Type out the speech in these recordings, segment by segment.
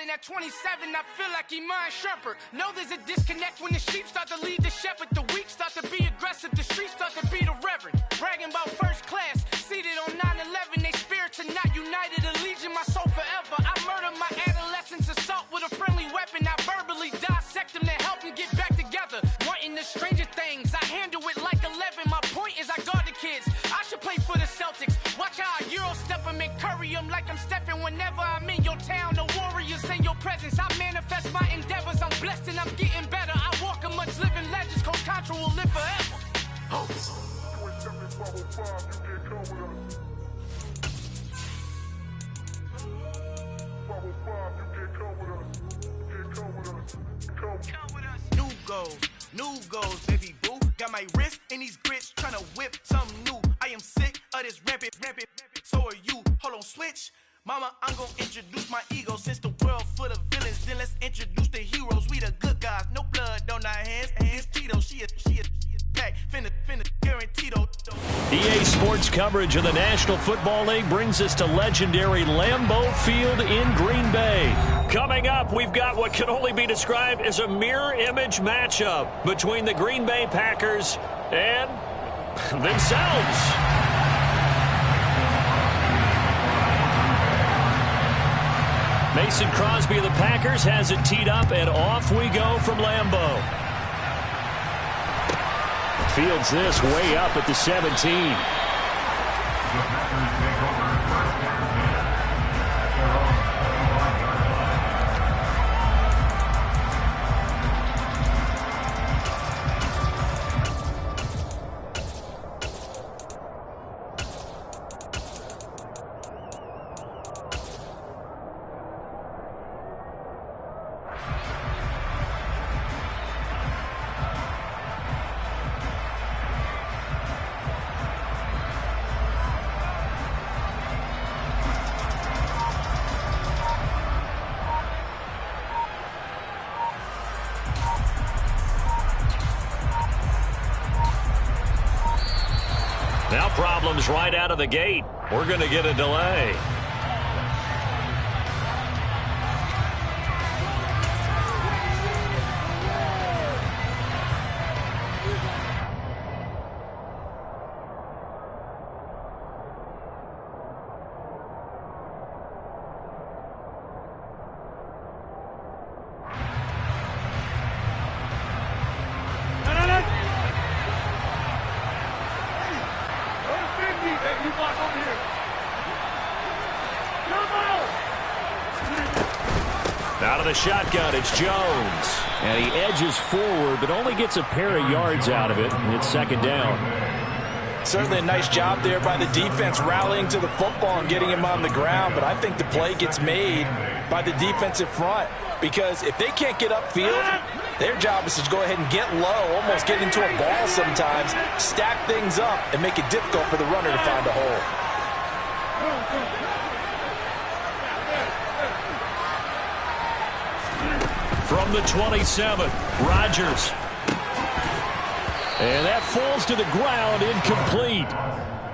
ballin' at 27, I feel like Iman Shumpert. Know there's a disconnect when the sheep start to lead the shepherd. The weak start to be aggressive, the streets start to be the reverend. Bragging about first class, seated on 9/11. They spirits are not united, a legion, my soul forever. I murdered my adolescence, assault with a friendly weapon. I verbally dissect them to help them get back together. Wanting the stranger things, I handle it like 11. My point is I guard the kids. I should play for the Celtics. Watch how I Euro step them and curry them like I'm Stephen. Whenever I'm in your town, the Warriors in your presence. I manifest my endeavors. I'm blessed and I'm getting better. I walk amongst living legends. Coach Contra will live forever. New goals, baby boo. Got my wrist in these grits, tryna whip something new. I am sick of this rampant. So are you. Hold on, switch. Mama, I'm gonna introduce my ego. Since the world full of villains, then let's introduce the heroes. We the good guys, no blood on our hands. It's Tito, she a pack, finna guaranteed. EA Sports coverage of the National Football League brings us to legendary Lambeau Field in Green Bay. Coming up, we've got what can only be described as a mirror image matchup between the Green Bay Packers and themselves. Mason Crosby of the Packers has it teed up, and off we go from Lambeau. Fields this way up at the 17. Now problems right out of the gate. We're going to get a delay. Out of the shotgun, it's Jones. And he edges forward, but only gets a pair of yards out of it, and it's second down. Certainly a nice job there by the defense rallying to the football and getting him on the ground, but I think the play gets made by the defensive front because if they can't get upfield, their job is to go ahead and get low, almost get into a ball sometimes, stack things up, and make it difficult for the runner to find a hole. From the 27, Rodgers. And that falls to the ground, incomplete.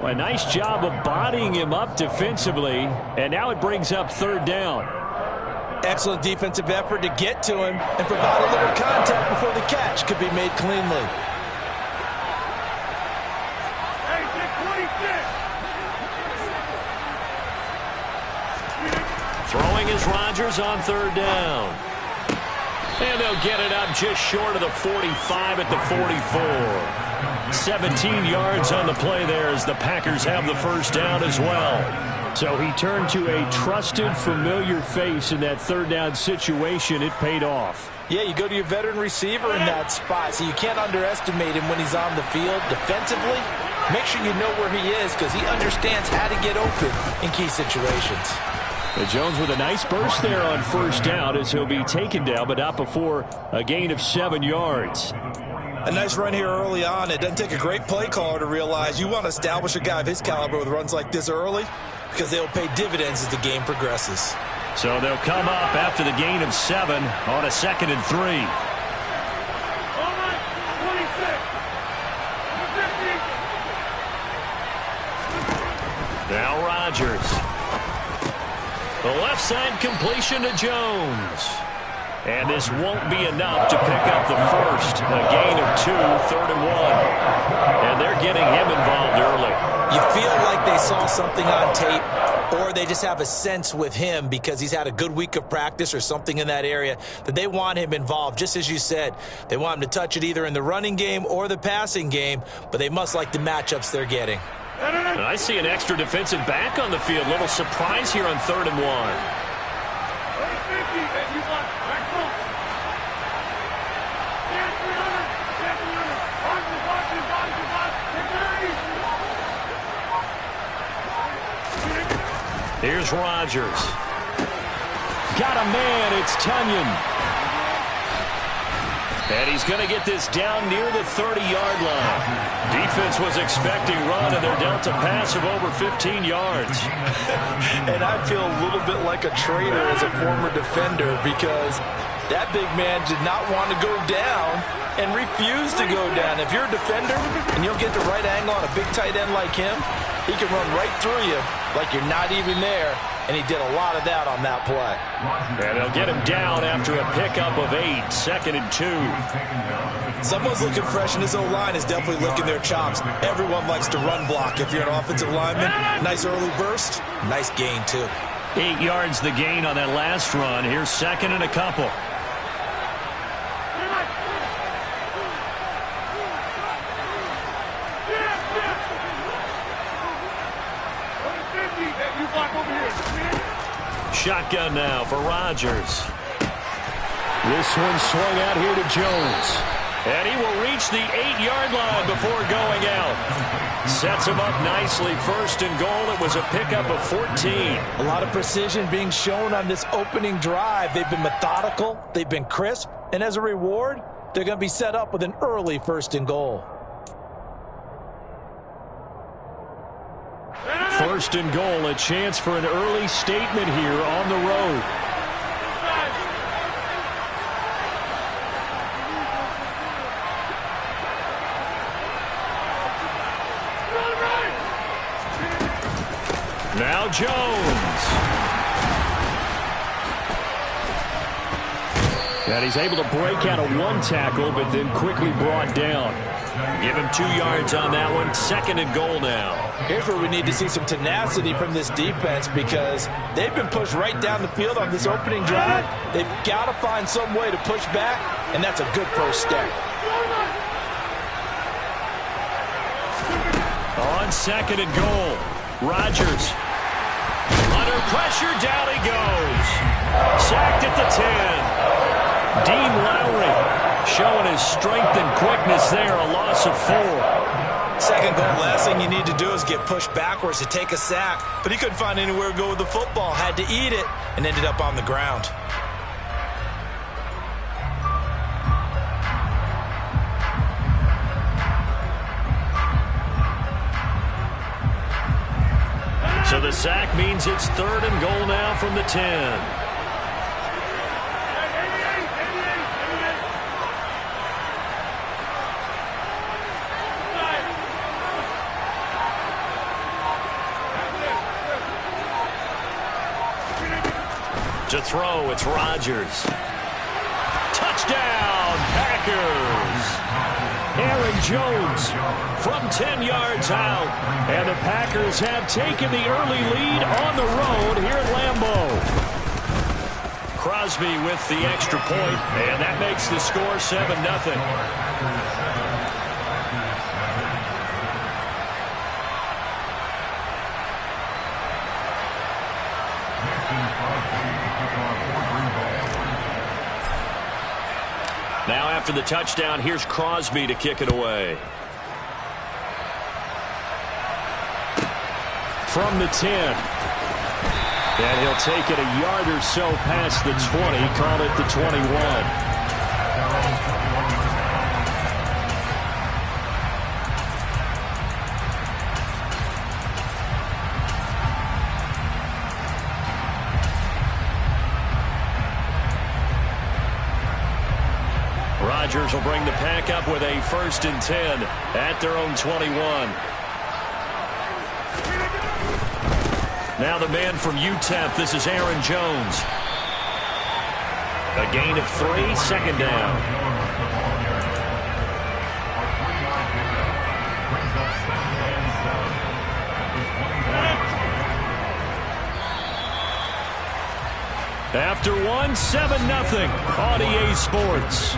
Well, a nice job of bodying him up defensively, and now it brings up third down. Excellent defensive effort to get to him and provide a little contact before the catch could be made cleanly. Throwing is Rodgers on third down. And they'll get it up just short of the 45 at the 44. 17 yards on the play there as the Packers have the first down as well. So he turned to a trusted, familiar face in that third down situation. It paid off. Yeah, you go to your veteran receiver in that spot, so you can't underestimate him when he's on the field defensively. Make sure you know where he is because he understands how to get open in key situations. Jones with a nice burst there on first down as he'll be taken down, but not before a gain of 7 yards. A nice run here early on. It doesn't take a great play caller to realize you want to establish a guy of his caliber with runs like this early because they'll pay dividends as the game progresses. So they'll come up after the gain of 7 on a 2nd and 3. Now Rodgers. The left side completion to Jones. And this won't be enough to pick up the first. A gain of 2, 3rd and 1. And they're getting him involved early. You feel like they saw something on tape, or they just have a sense with him because he's had a good week of practice or something in that area that they want him involved. Just as you said, they want him to touch it either in the running game or the passing game, but they must like the matchups they're getting. And I see an extra defensive back on the field. Little surprise here on 3rd and 1. Here's Rodgers. Got a man. It's Tunyon. And he's going to get this down near the 30-yard line. Defense was expecting run, and they're down to pass of over 15 yards. And I feel a little bit like a traitor as a former defender because that big man did not want to go down and refused to go down. If you're a defender and you don't get the right angle on a big tight end like him, he can run right through you like you're not even there, and he did a lot of that on that play. And they'll get him down after a pickup of 8, 2nd and 2. Someone's looking fresh, and his O-line is definitely licking their chops. Everyone likes to run block. If you're an offensive lineman, nice early burst, nice gain too. 8 yards the gain on that last run. Here's 2nd and a couple. Shotgun now for Rodgers. This one swung out here to Jones. And he will reach the 8-yard line before going out. Sets him up nicely. 1st and goal. It was a pickup of 14. A lot of precision being shown on this opening drive. They've been methodical. They've been crisp. And as a reward, they're going to be set up with an early 1st and goal. 1st and goal, a chance for an early statement here on the road. Now Jones. And he's able to break out of 1 tackle, but then quickly brought down. Give him 2 yards on that one. 2nd and goal now. Here's where we need to see some tenacity from this defense because they've been pushed right down the field on this opening drive. They've got to find some way to push back, and that's a good first step. On 2nd and goal, Rodgers. Under pressure, down he goes. Sacked at the 10. Dean Lowry showing his strength and quickness there, a loss of 4. 2nd goal, last thing you need to do is get pushed backwards to take a sack. But he couldn't find anywhere to go with the football, had to eat it, and ended up on the ground. So the sack means it's 3rd and goal now from the 10. To throw, it's Rodgers. Touchdown, Packers. Aaron Jones from 10 yards out. And the Packers have taken the early lead on the road here at Lambeau. Crosby with the extra point, and that makes the score 7-0. Now after the touchdown, here's Crosby to kick it away. From the 10. And he'll take it a yard or so past the 20, call it the 21. Rodgers will bring the Pack up with a 1st and 10 at their own 21. Now the man from UTEP, this is Aaron Jones. A gain of 3, second down. After 1, 7-0 on EA Sports.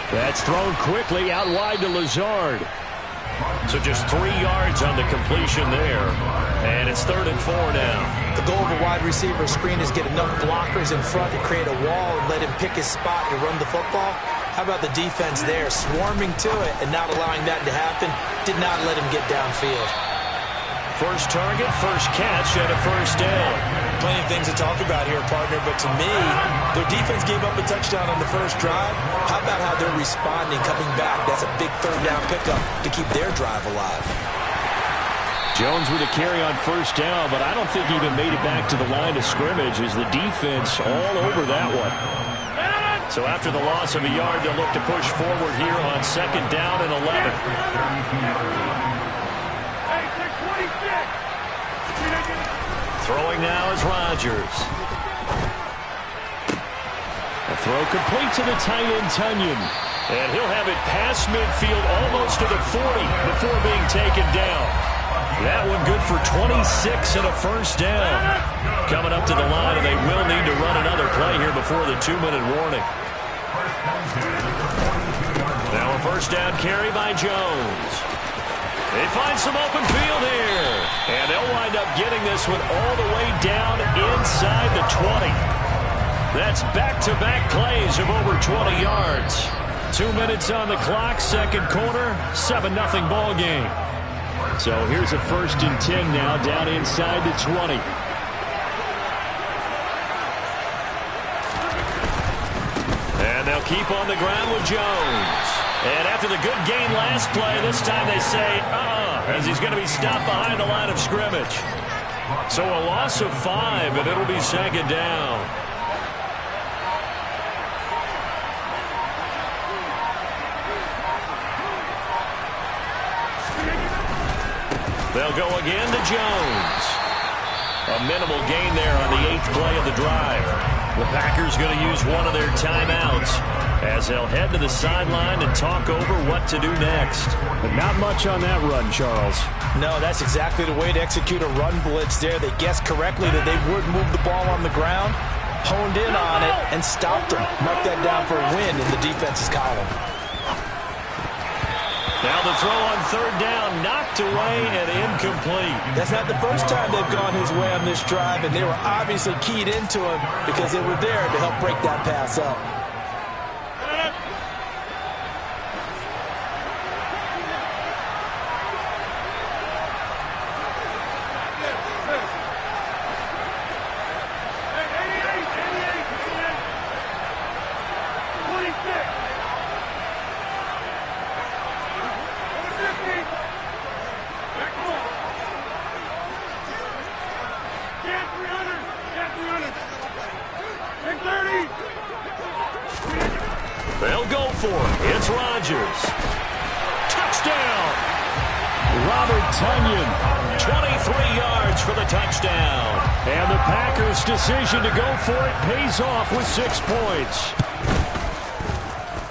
That's thrown quickly out wide to Lazard. So just 3 yards on the completion there. And it's 3rd and 4 now. The goal of a wide receiver screen is get enough blockers in front to create a wall and let him pick his spot to run the football. How about the defense there, swarming to it and not allowing that to happen? Did not let him get downfield. First target, first catch, and a first down. Plenty of things to talk about here, partner, but to me, their defense gave up a touchdown on the first drive. How about how they're responding, coming back? That's a big 3rd down pickup to keep their drive alive. Jones with a carry on first down, but I don't think he even made it back to the line of scrimmage as the defense all over that one. So after the loss of a yard, they'll look to push forward here on 2nd down and 11. Throwing now is Rodgers. A throw complete to the tight end, Tunyon. And he'll have it past midfield almost to the 40 before being taken down. That one good for 26 and a first down. Coming up to the line, and they will need to run another play here before the 2-minute warning. Now a first down carry by Jones. They find some open field here. And they'll wind up getting this one all the way down inside the 20. That's back-to-back plays of over 20 yards. 2 minutes on the clock, 2nd quarter, 7-0 ball game. So here's a 1st and 10 now down inside the 20. And they'll keep on the ground with Jones. And after the good gain last play, this time they say, as he's going to be stopped behind the line of scrimmage. So a loss of 5, and it'll be 2nd down. They'll go again to Jones. A minimal gain there on the 8th play of the drive. The Packers going to use one of their timeouts as they'll head to the sideline and talk over what to do next. But not much on that run, Charles. No, that's exactly the way to execute a run blitz there. They guessed correctly that they would move the ball on the ground, honed in on it, and stopped them. Mark that down for a win in the defense's column. Now the throw on 3rd down, knocked away and incomplete. That's not the first time they've gone his way on this drive, and they were obviously keyed into him because they were there to help break that pass up. They'll go for it. It's Rodgers. Touchdown! Robert Tunyon, 23 yards for the touchdown. And the Packers' decision to go for it pays off with 6 points.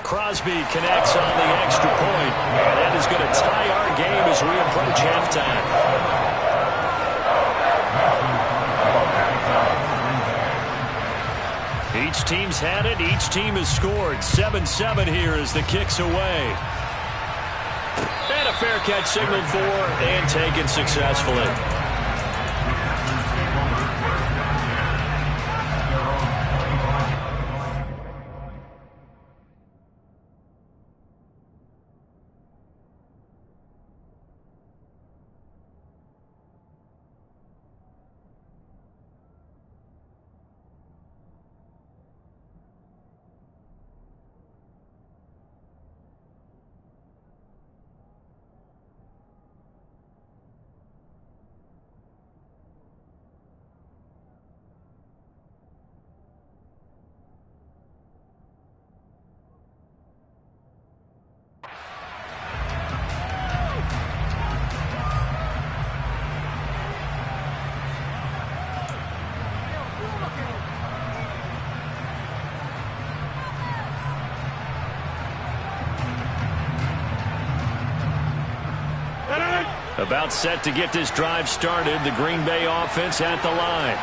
Crosby connects on the extra point, and that is going to tie our game as we approach halftime. Each team's had it. Each team has scored. 7-7 here as the kick's away. And a fair catch signaled for and taken successfully. About set to get this drive started. The Green Bay offense at the line.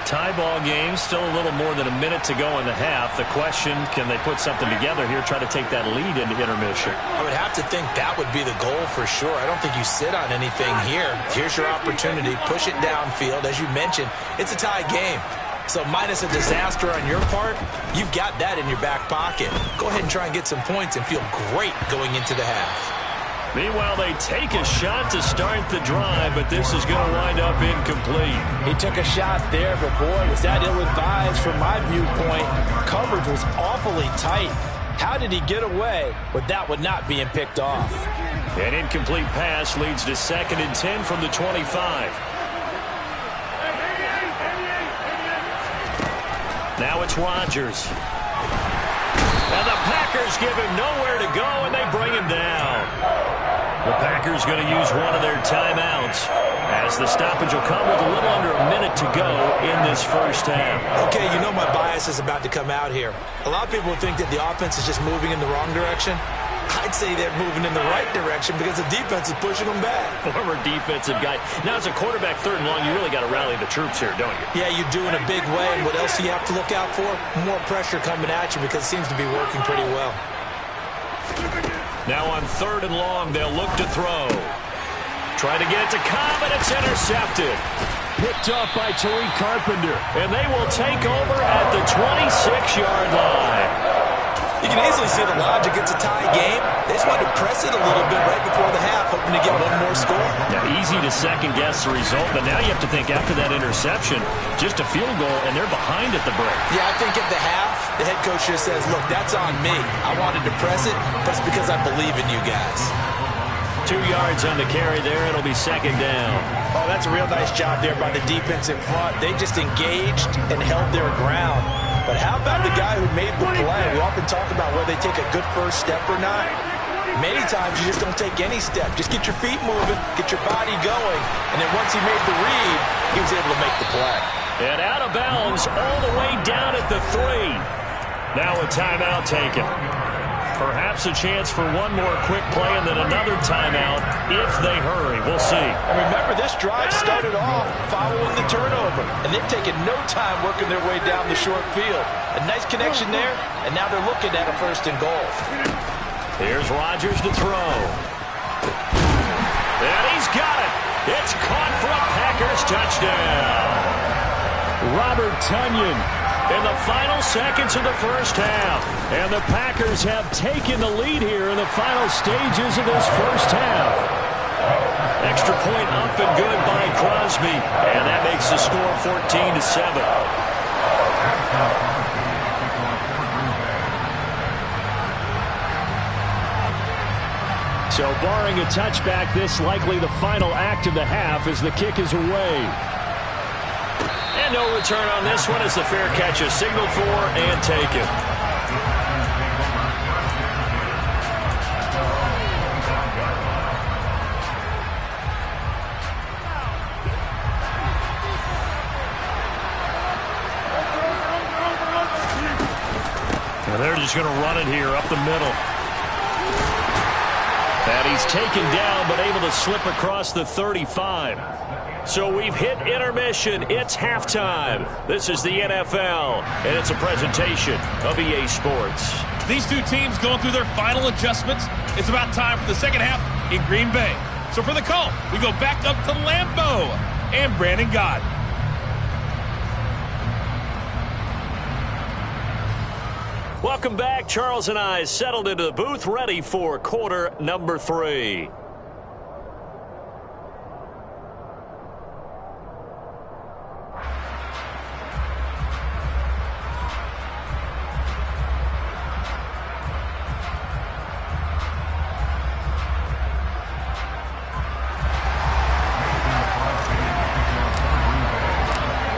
Tie ball game, still a little more than a minute to go in the half. The question, can they put something together here, try to take that lead into intermission? I would have to think that would be the goal for sure. I don't think you sit on anything here. Here's your opportunity. Push it downfield. As you mentioned, it's a tie game. So minus a disaster on your part, you've got that in your back pocket. Go ahead and try and get some points and feel great going into the half. Meanwhile, they take a shot to start the drive, but this is going to wind up incomplete. He took a shot there, but boy, was that ill-advised from my viewpoint. Coverage was awfully tight. How did he get away with that one not being picked off? An incomplete pass leads to 2nd and 10 from the 25. Now it's Rodgers. And the Packers give him nowhere to go, and they bring him down. The Packers going to use one of their timeouts as the stoppage will come with a little under a minute to go in this first half. Okay, you know my bias is about to come out here. A lot of people think that the offense is just moving in the wrong direction. I'd say they're moving in the right direction because the defense is pushing them back. Former defensive guy. Now, as a quarterback, 3rd and long, you really got to rally the troops here, don't you? Yeah, you do in a big way. And what else do you have to look out for? More pressure coming at you because it seems to be working pretty well. Now on 3rd and long, they'll look to throw. Try to get it to Cobb, and it's intercepted. Picked up by Tariq Carpenter. And they will take over at the 26-yard line. You can easily see the logic. It's a tie game. They just wanted to press it a little bit right before the half, hoping to get one more score. Now, easy to second-guess the result, but now you have to think after that interception, just a field goal, and they're behind at the break. Yeah, I think at the half, the head coach just says, look, that's on me. I wanted to press it, but it's because I believe in you guys. 2 yards on the carry there. It'll be 2nd down. Oh, that's a real nice job there by the defense in front. They just engaged and held their ground. But how about the guy who made the play? We often talk about whether they take a good first step or not. Many times you just don't take any step. Just get your feet moving, get your body going, and then once he made the read, he was able to make the play. And out of bounds all the way down at the 3. Now a timeout taken. Perhaps a chance for one more quick play and then another timeout if they hurry. We'll see. And remember, this drive started off following the turnover, and they've taken no time working their way down the short field. A nice connection there, and now they're looking at a 1st and goal. Here's Rodgers to throw. And he's got it. It's caught for a Packers touchdown. Robert Tonyan in the final seconds of the first half. And the Packers have taken the lead here in the final stages of this first half. Extra point up and good by Crosby. And that makes the score 14-7. So barring a touchback, this likely the final act of the half as the kick is away. And no return on this one as the fair catch is signaled for and taken. And they're just going to run it here up the middle. And he's taken down but able to slip across the 35. So we've hit intermission. It's halftime. This is the NFL, and it's a presentation of EA Sports. These two teams going through their final adjustments. It's about time for the second half in Green Bay. So for the call, we go back up to Lambeau and Brandon Gott. Welcome back. Charles and I settled into the booth, ready for quarter number 3.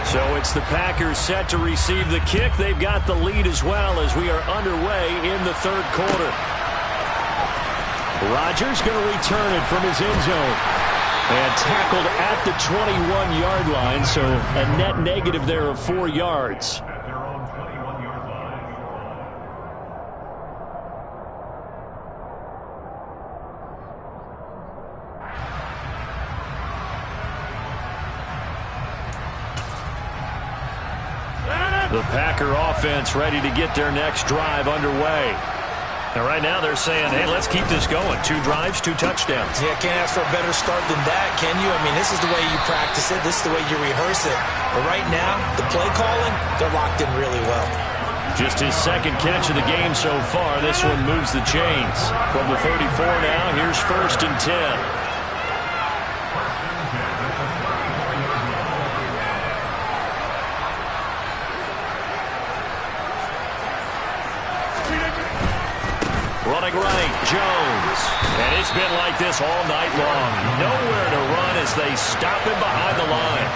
So it's the Packers set to receive the kick. They've got the lead as well as we are underway in the 3rd quarter. Rodgers going to return it from his end zone. And tackled at the 21-yard line, so a net negative there of 4 yards. The Packer offense ready to get their next drive underway. And right now they're saying, hey, let's keep this going. 2 drives, 2 touchdowns. Yeah, can't ask for a better start than that, can you? I mean, this is the way you practice it. This is the way you rehearse it. But right now, the play calling, they're locked in really well. Just his second catch of the game so far. This one moves the chains. From the 34 now, here's 1st and 10. Running right, Jones. And it's been like this all night long. Nowhere to run as they stop him behind the line.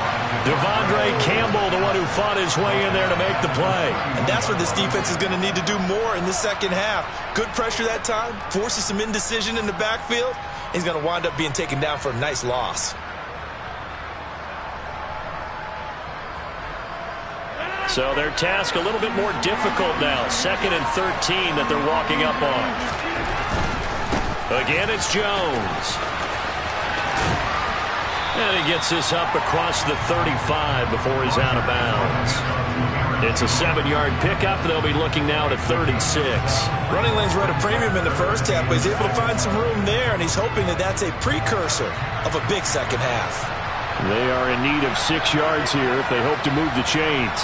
Devondre Campbell, the one who fought his way in there to make the play. And that's what this defense is going to need to do more in the second half. Good pressure that time, forces some indecision in the backfield. He's going to wind up being taken down for a nice loss. So their task a little bit more difficult now. 2nd and 13 that they're walking up on. Again, it's Jones. And he gets this up across the 35 before he's out of bounds. It's a 7-yard pickup. They'll be looking now to 36. Running lanes were at a premium in the first half, but he's able to find some room there, and he's hoping that that's a precursor of a big second half. They are in need of 6 yards here if they hope to move the chains.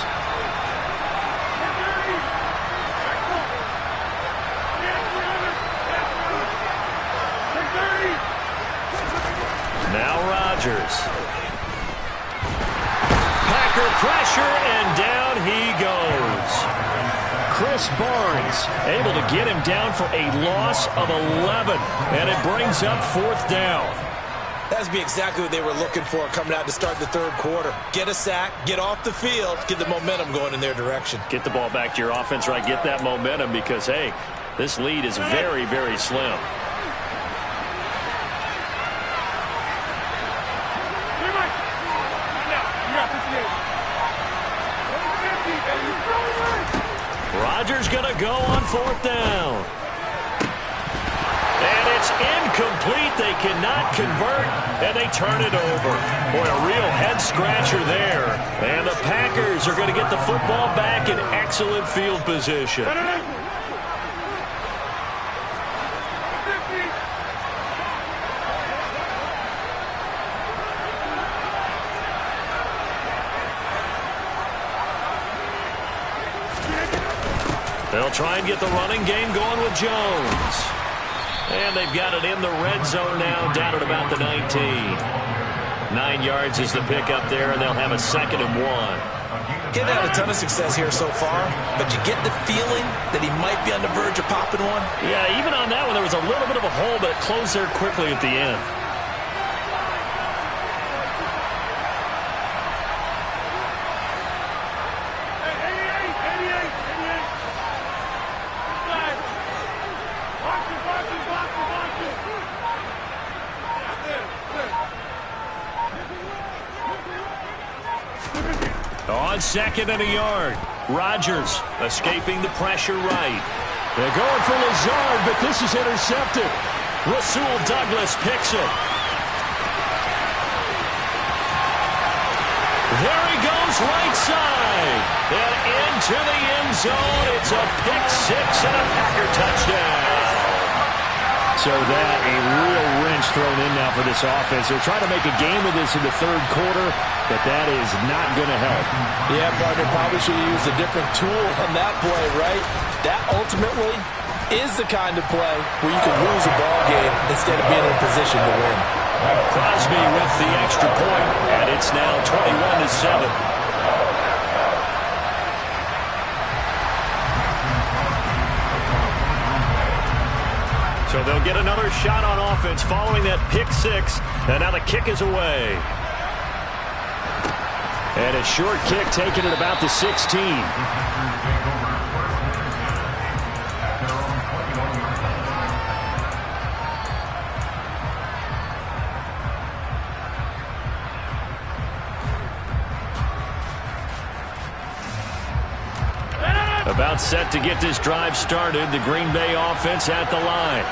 Packer pressure, and down he goes. Chris Barnes able to get him down for a loss of 11, and it brings up 4th down. That'd be exactly what they were looking for coming out to start the 3rd quarter. Get a sack, get off the field, get the momentum going in their direction. Get the ball back to your offense, right? Get that momentum because, hey, this lead is very, very slim. Rodgers going to go on 4th down. And it's incomplete. They cannot convert, and they turn it over. Boy, a real head-scratcher there. And the Packers are going to get the football back in excellent field position. They'll try and get the running game going with Jones. And they've got it in the red zone now, down at about the 19. 9 yards is the pickup there, and they'll have a 2nd and 1. Getting had a ton of success here so far, but you get the feeling that he might be on the verge of popping one. Yeah, even on that one, there was a little bit of a hole, but it closed there quickly at the end. On 2nd and a yard. Rodgers escaping the pressure right. They're going for Lazard, but this is intercepted. Rasul Douglas picks it. There he goes right side. And into the end zone. It's a pick 6 and a Packer touchdown. So that a real wrench thrown in now for this offense. They're trying to make a game of this in the 3rd quarter, but that is not going to help. Yeah, partner, probably should have used a different tool on that play, right? That ultimately is the kind of play where you can lose a ball game instead of being in a position to win. Crosby with the extra point, and it's now 21-7. So they'll get another shot on offense following that pick 6, and now the kick is away. And a short kick taken at about the 16. About set to get this drive started. The Green Bay offense at the line.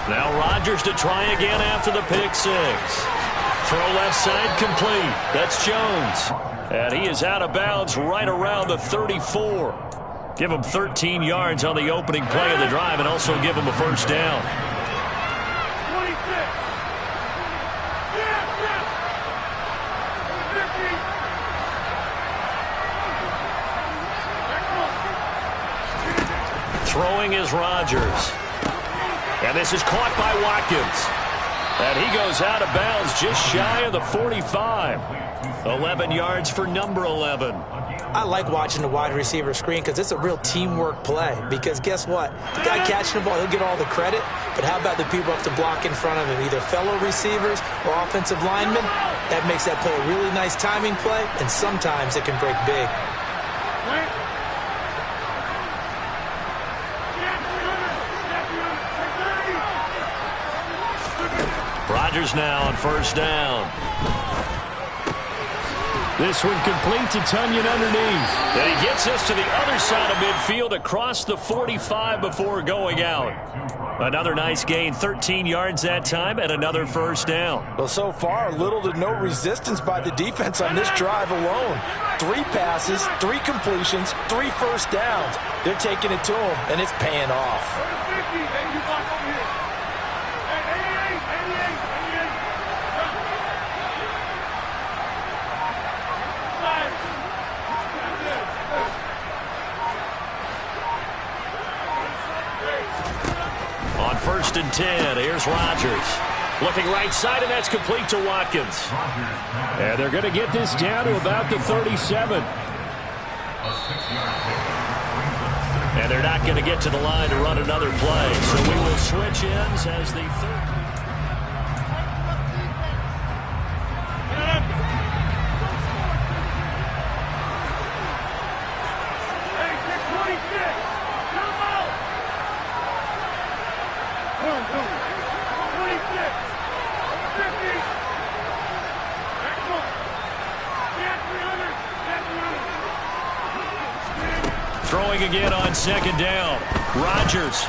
Now Rodgers to try again after the pick six. Throw left side complete. That's Jones. And he is out of bounds right around the 34. Give him 13 yards on the opening play of the drive and also give him a first down. Throwing is Rodgers. And this is caught by Watkins. And he goes out of bounds just shy of the 45. 11 yards for number 11. I like watching the wide receiver screen because it's a real teamwork play. Because guess what? The guy catching the ball, he'll get all the credit. But how about the people up to block in front of him, either fellow receivers or offensive linemen? That makes that play a really nice timing play, and sometimes it can break big. Rodgers now on first down. This one complete to Tunyon underneath. And he gets us to the other side of midfield across the 45 before going out. Another nice gain, 13 yards that time, and another first down. Well, so far, little to no resistance by the defense on this drive alone. 3 passes, 3 completions, 3 first downs. They're taking it to him, and it's paying off. First and 10. Here's Rodgers. Looking right side, and that's complete to Watkins. And they're going to get this down to about the 37. And they're not going to get to the line to run another play. So we will switch ends as the third. Throwing again on second down. Rodgers.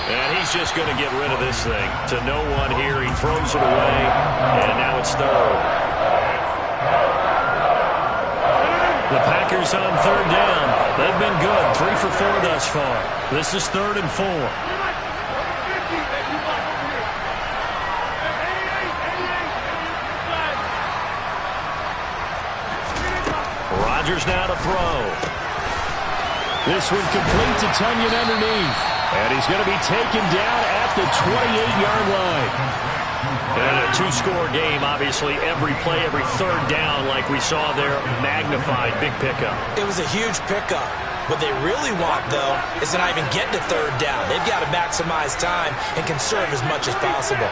And he's just going to get rid of this thing. To no one here. He throws it away. And now it's third. The Packers on third down. They've been good. 3 for 4 thus far. This is 3rd and 4. Rodgers now to throw. This one complete to Tunyon underneath. And he's going to be taken down at the 28-yard line. And a 2-score game, obviously. Every play, every third down, like we saw there, magnified. Big pickup. It was a huge pickup. What they really want, though, is to not even get to third down. They've got to maximize time and conserve as much as possible.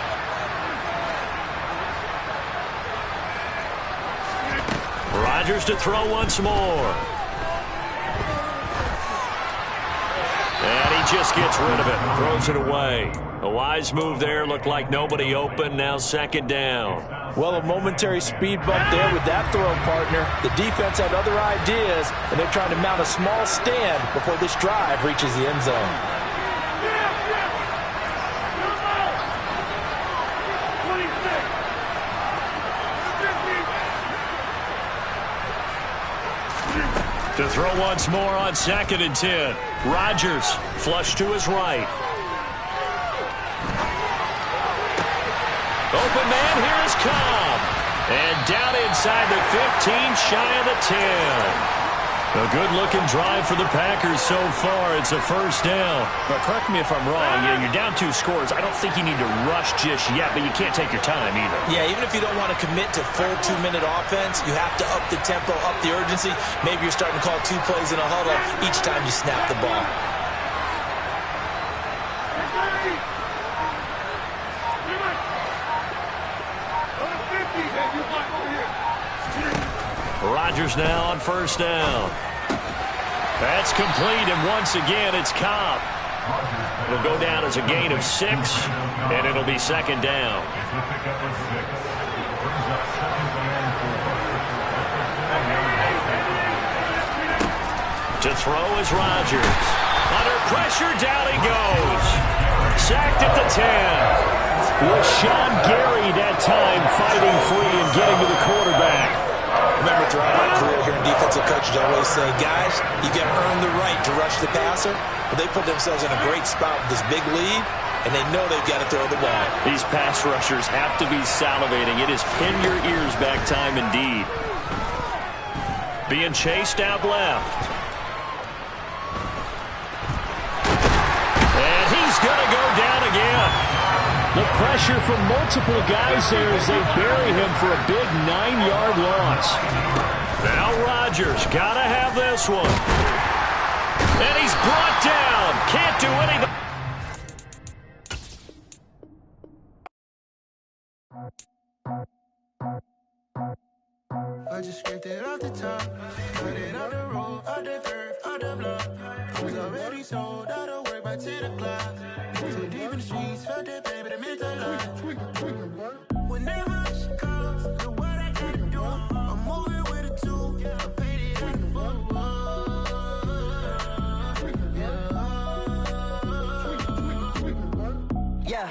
Rodgers to throw once more. And he just gets rid of it. Throws it away. A wise move there. Looked like nobody open. Now second down. Well, a momentary speed bump there with that throw, partner. The defense had other ideas, and they're trying to mount a small stand before this drive reaches the end zone. To throw once more on 2nd and 10. Rodgers flush to his right. Open man, here is Cobb. And down inside the 15, shy of the 10. A good-looking drive for the Packers so far. It's a first down. But correct me if I'm wrong. You're down 2 scores. I don't think you need to rush just yet, but you can't take your time either. Yeah, even if you don't want to commit to full 2-minute offense, you have to up the tempo, up the urgency. Maybe you're starting to call 2 plays in a huddle each time you snap the ball. Rodgers now on first down. That's complete, and once again, it's Cobb. It'll go down as a gain of 6, and it'll be second down. To throw is Rodgers. Under pressure, down he goes. Sacked at the 10. With Sean Gary that time fighting free and getting to the quarterback. Remember, throughout my career here in defensive coaches, I always say, guys, you got to earn the right to rush the passer. But they put themselves in a great spot with this big lead, and they know they've got to throw the ball. These pass rushers have to be salivating. It is pin your ears back time indeed. Being chased out left. And he's going to go down again. The pressure from multiple guys there as they bury him for a big 9-yard loss. Now Rodgers got to have this one. And he's brought down. Can't do anything. I just scraped it off the top, cut it on the road, on the curve, on the block. I was already sold, out of work by 10 o'clock. Too deep in the streets, felt that baby, that meant a lot. Whenever she calls, look what I gotta do. I'm moving with a two, I paid it out the fuck. Yeah,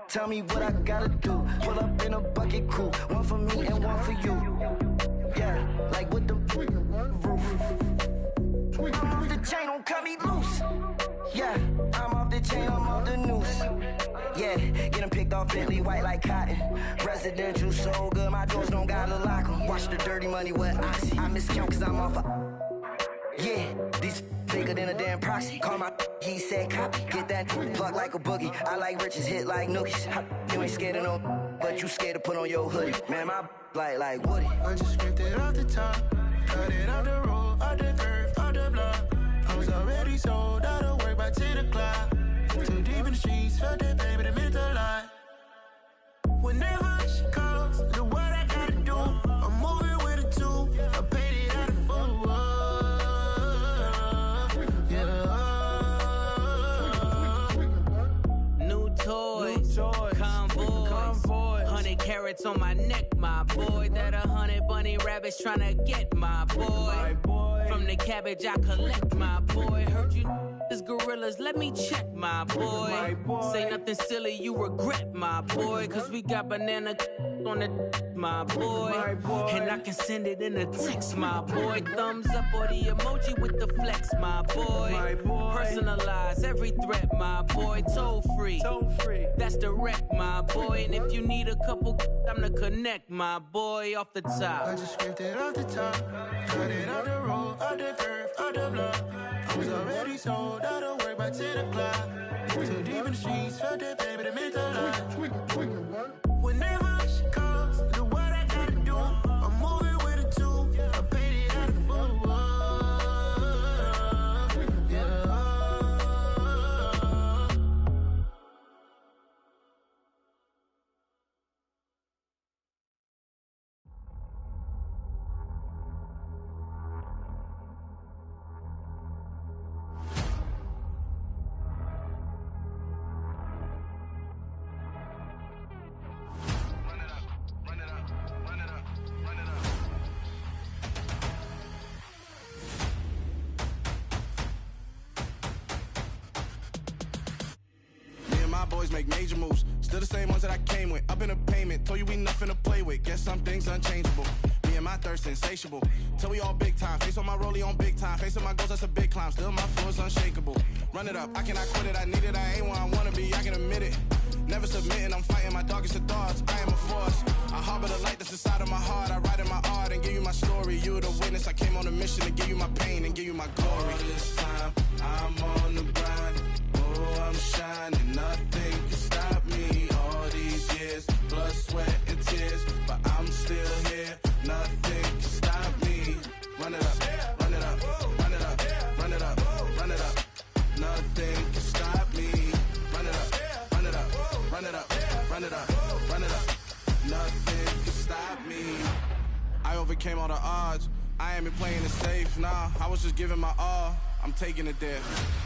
tell me what I gotta do. Pull up in a bucket crew, one for me and one for you. Yeah, like with the roof. I'm off the chain, don't cut me loose. Yeah, I'm off the chain, I'm off the noose. Yeah, get him picked off Bentley, white like cotton. Residential so good, my doors don't gotta lock 'em. Watch the dirty money with Oxy. I miscount cause I'm off yeah, these bigger than a damn proxy. Call my he said copy. Get that plug like a boogie. I like riches, hit like nookies. You ain't scared of no, but you scared to put on your hoodie. Man, my like Woody. I just scraped it off the top, cut it on the road, on the curve, on the block. I was already sold, out of work by 10 o'clock. Too deep in the streets, felt that baby, that meant a lot. Whenever she calls, look what I gotta do. I'm moving with a two, I paid it out of fuck. Toys, convoys, 100 carats on my neck, my boy. That 100 bunny rabbits tryna get my boy. From the cabbage I collect, my boy. Heard you is gorillas, let me check, my boy. Say nothing silly, you regret, my boy. Cause we got banana on the my boy. And I can send it in a text, my boy. Thumbs up or the emoji with the flex, my boy. Personalize every threat, my boy. Toll free. That's direct, my boy. And if you need a couple, I'm the connect, my boy. Off the top. I just scraped it off the top, cut it on the road, on the curve, on the block. I was already sold, out of work by 10 o'clock. Too deep in the streets, felt that baby, that meant a lot. Whenever she calls, look what I gotta do. I'm moving with a two, I paid it out of fuck. Boys make major moves, still the same ones that I came with. Up in a payment, told you we nothing to play with. Guess some things unchangeable. Me and my thirst insatiable. Till we all big time. Face on my rollie on big time. Face on my goals, that's a big climb. Still my floor is unshakable. Run it up, I cannot quit it. I need it, I ain't where I wanna be. I can admit it. Never submitting, I'm fighting my darkest of thoughts. I am a force. I harbor the light that's inside of my heart. I write in my art and give you my story. You the witness. I came on a mission to give you my pain and give you my glory. All this time, I'm on the grind. Oh, I'm shining. Nothing can stop me. All these years, blood, sweat, and tears. But I'm still here. Nothing can stop me. Run it up, run it up, run it up, run it up, run it up. Nothing can stop me. Run it up, run it up, run it up, run it up, run it up. Nothing can stop me. I overcame all the odds. I ain't been playing it safe, nah. I was just giving my all. I'm taking it there.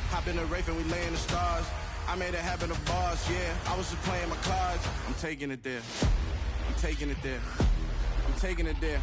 Hop in the Wraith and we lay in the stars. I made it happen to bars, yeah. I was just playing my cards. I'm taking it there. I'm taking it there. I'm taking it there.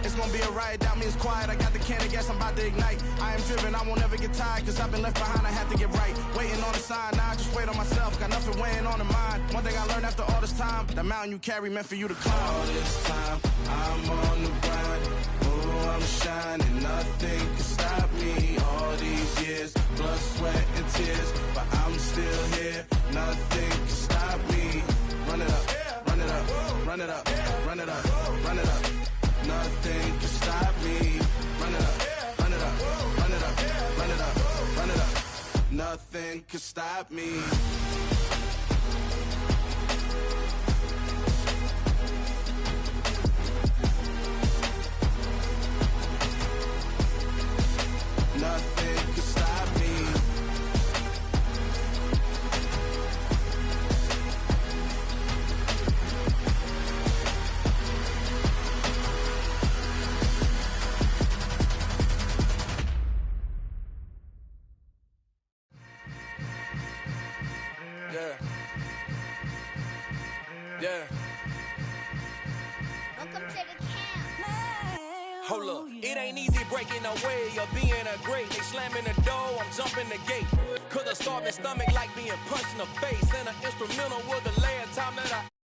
It's gonna be a riot. Doubt me, it's quiet. I got the can of gas, I'm about to ignite. I am driven, I won't ever get tired, cause I've been left behind, I have to get right. Waiting on the sign, now I just wait on myself. Got nothing weighing on the mind. One thing I learned after all this time, the mountain you carry meant for you to climb. All this time, I'm on the grind. Oh, I'm shining, nothing can stop me. All these years, blood, sweat, and tears, but I'm still here. Nothing can stop me. Run it up, run it up, run it up, run it up, run it up. Nothing can stop me. Run it up, run it up, run it up, run it up, run it up. Nothing can stop me. Nothing can stop me. Yeah. Welcome to the camp. Hold up, it ain't easy breaking away or being a great. They slamming the door, I'm jumping the gate. Cause a starving stomach like being punched in the face. And an instrumental was the last time that I